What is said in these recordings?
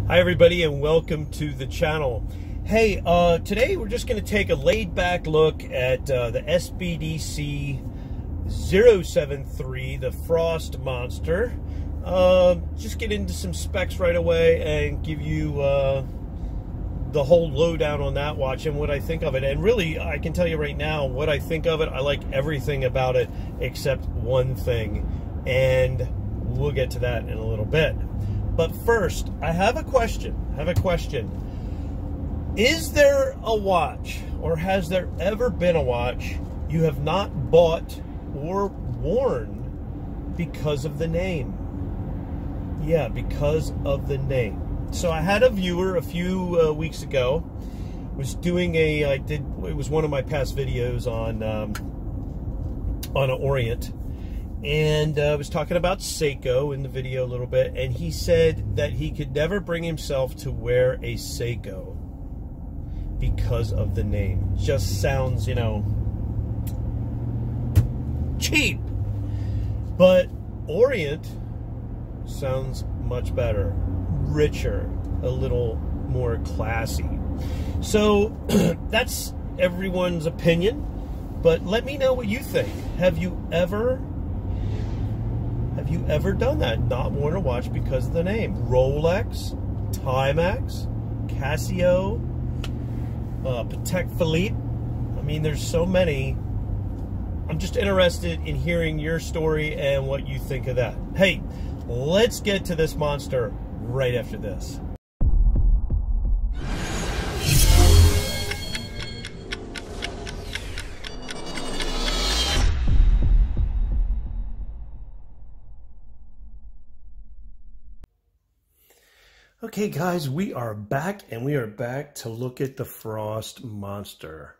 Hi everybody and welcome to the channel. Hey, today we're just going to take a laid-back look at the SBDC073, the Frost Monster. Just get into some specs right away and give you the whole lowdown on that watch and what I think of it. And really, I can tell you right now what I think of it. I like everything about it except one thing, and we'll get to that in a little bit. But first, I have a question. Is there a watch, or has there ever been a watch you have not bought or worn because of the name? Yeah, because of the name. So I had a viewer a few weeks ago, was doing it was one of my past videos on an Orient. And I was talking about Seiko in the video a little bit, and he said that he could never bring himself to wear a Seiko because of the name. Just sounds, you know, cheap. But Orient sounds much better, richer, a little more classy. So that's everyone's opinion, but let me know what you think. Have you ever done that? Not worn a watch because of the name? Rolex, Timex, Casio, Patek Philippe. I mean, there's so many. I'm just interested in hearing your story and what you think of that. Hey, let's get to this monster right after this. Okay guys, we are back, and we are back to look at the Frost Monster.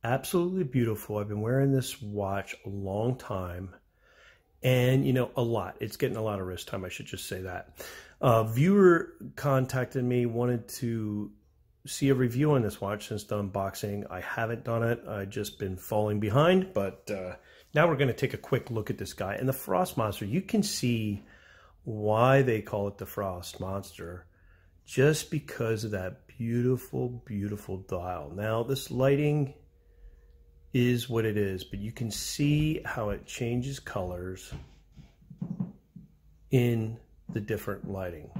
Absolutely beautiful. I've been wearing this watch a long time, and you know, a lot. It's getting a lot of wrist time, I should just say that. A viewer contacted me, wanted to see a review on this watch since the unboxing. I haven't done it. I've just been falling behind, but now we're going to take a quick look at this guy. And the Frost Monster, you can see why they call it the Frost Monster, just because of that beautiful, beautiful dial. Now, this lighting is what it is, but you can see how it changes colors in the different lighting.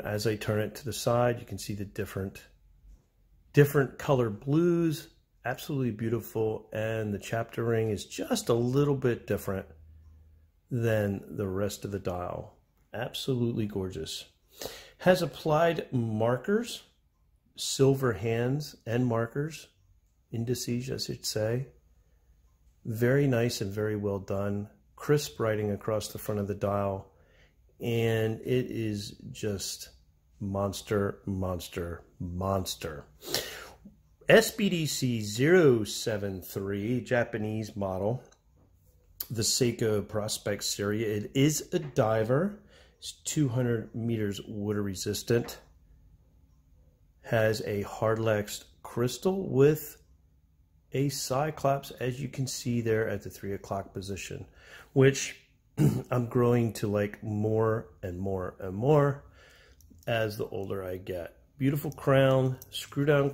As I turn it to the side, you can see the different color blues. Absolutely beautiful, and the chapter ring is just a little bit different than the rest of the dial. Absolutely gorgeous. Has applied markers, silver hands and markers, indices I should say. Very nice and very well done. Crisp writing across the front of the dial, and it is just monster, monster, monster. SBDC073, Japanese model. The Seiko Prospect series. It is a diver. It's 200 meters water resistant. Has a Hardlex crystal with a Cyclops, as you can see there at the 3 o'clock position, which I'm growing to like more and more and more as the older I get. Beautiful crown, screw down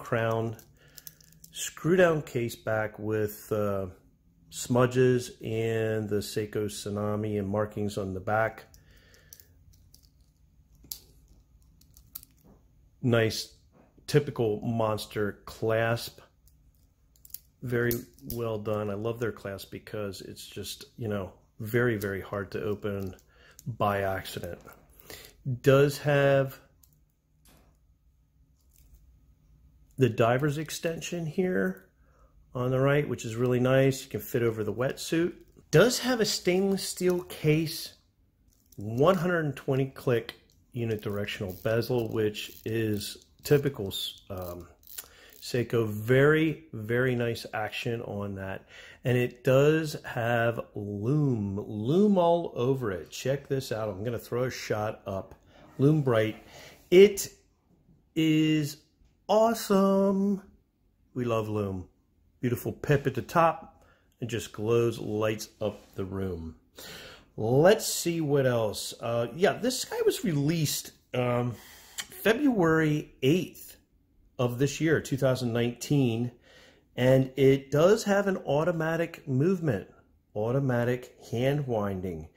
case back with smudges and the Seiko Tsunami and markings on the back. Nice, typical monster clasp. Very well done. I love their clasp because it's just, you know, very, very hard to open by accident. Does have the diver's extension here on the right, which is really nice. You can fit over the wetsuit. Does have a stainless steel case, 120 click unidirectional bezel, which is typical Seiko. Very, very nice action on that. And it does have lume all over it. Check this out. I'm going to throw a shot up. Lume bright. It is awesome. We love lume. Beautiful pip at the top, and just glows, lights up the room. Let's see what else. Yeah, this guy was released February 8th of this year, 2019, and it does have an automatic movement, automatic hand winding,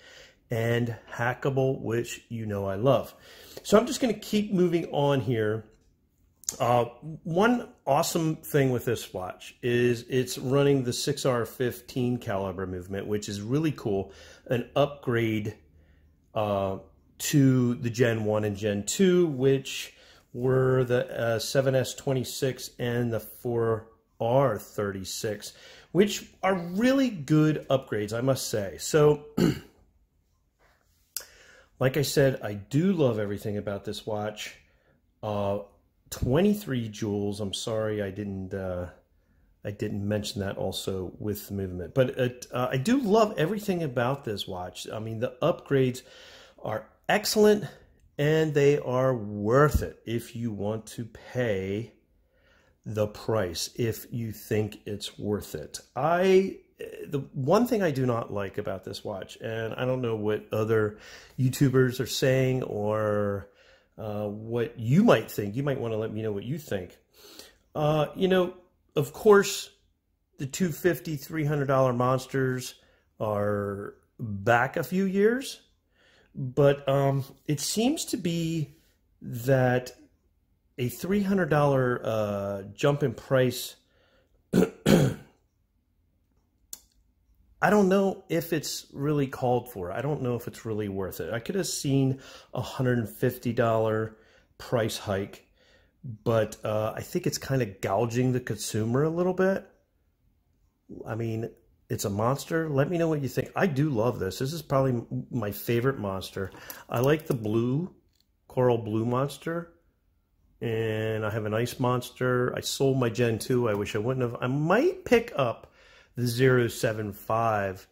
and hackable, which you know I love. So I'm just going to keep moving on here. One awesome thing with this watch is it's running the 6R15 caliber movement, which is really cool, an upgrade to the Gen 1 and Gen 2, which were the 7S26 and the 4R36, which are really good upgrades, I must say. So, like I said, I do love everything about this watch. 23 jewels. I'm sorry I didn't mention that also with the movement, but I do love everything about this watch. I mean, the upgrades are excellent, and they are worth it if you want to pay the price, if you think it's worth it. The one thing I do not like about this watch, and I don't know what other YouTubers are saying or what you might think. You might want to let me know what you think. You know, of course, the $250, $300 monsters are back a few years, but it seems to be that a $300 jump in price, I don't know if it's really called for. I don't know if it's really worth it. I could have seen a $150 price hike, but I think it's kind of gouging the consumer a little bit. I mean, it's a monster. Let me know what you think. I do love this. This is probably my favorite monster. I like the blue, coral blue monster, and I have an ice monster. I sold my Gen 2. I wish I wouldn't have. I might pick up the 075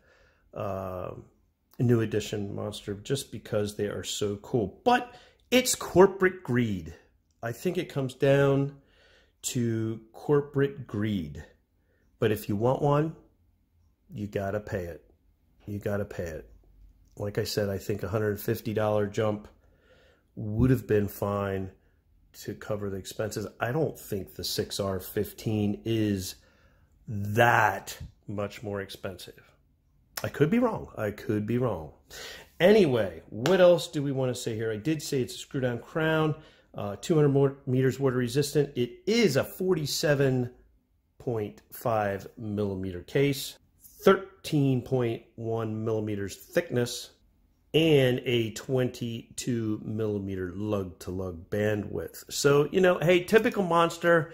new edition monster just because they are so cool. But it's corporate greed. I think it comes down to corporate greed. But if you want one, you gotta pay it. You gotta pay it. Like I said, I think a $150 jump would have been fine to cover the expenses. I don't think the 6R15 is that much more expensive. I could be wrong. I could be wrong. Anyway, what else do we want to say here? I did say it's a screw down crown, 200 meters water resistant. It is a 47.5 millimeter case, 13.1 millimeters thickness, and a 22 millimeter lug-to-lug bandwidth. So, you know, hey, typical monster.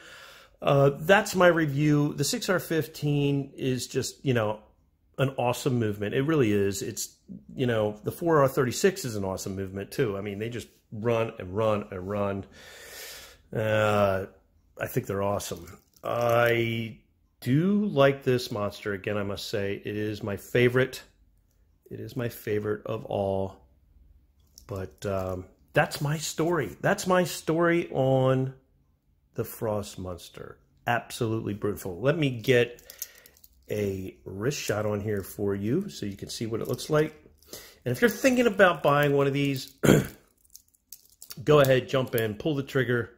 That's my review. The 6R15 is just, you know, an awesome movement. It really is. It's, you know, the 4R36 is an awesome movement too. I mean, they just run and run and run. I think they're awesome. I do like this monster. Again, I must say, it is my favorite. It is my favorite of all. But that's my story. That's my story on the Frost Monster. Absolutely beautiful. Let me get a wrist shot on here for you so you can see what it looks like. And if you're thinking about buying one of these, go ahead, jump in, pull the trigger.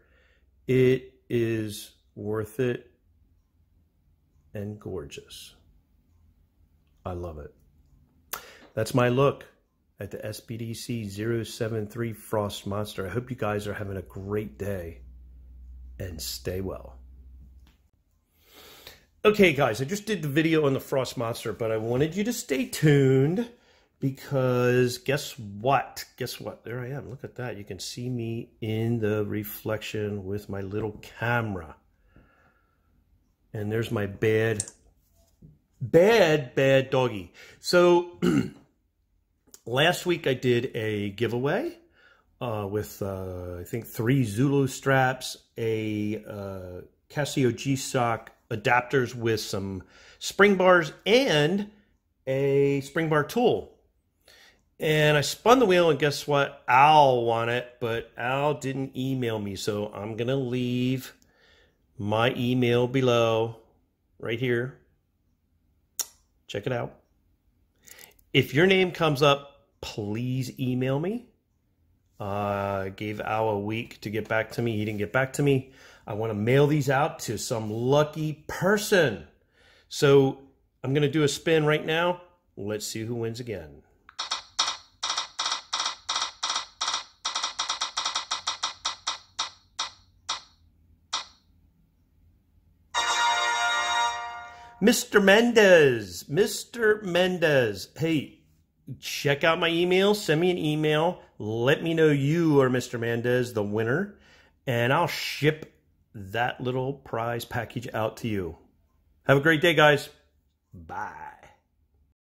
It is worth it and gorgeous. I love it. That's my look at the SBDC073 Frost Monster. I hope you guys are having a great day and stay well. Okay, guys, I just did the video on the Frost Monster, but I wanted you to stay tuned because guess what? Guess what? There I am. Look at that. You can see me in the reflection with my little camera. And there's my bad doggy. So last week I did a giveaway with, I think, 3 Zulu straps, a Casio G-Shock adapters with some spring bars, and a spring bar tool. And I spun the wheel, and guess what? Al won it, but Al didn't email me, so I'm going to leave my email below, right here. Check it out. If your name comes up, please email me. Gave Al a week to get back to me. He didn't get back to me. I want to mail these out to some lucky person. So I'm going to do a spin right now. Let's see who wins again. Mr. Mendez. Mr. Mendez. Hey, check out my email. Send me an email. Let me know you are Mr. Mendez, the winner, and I'll ship that little prize package out to you. Have a great day, guys. Bye.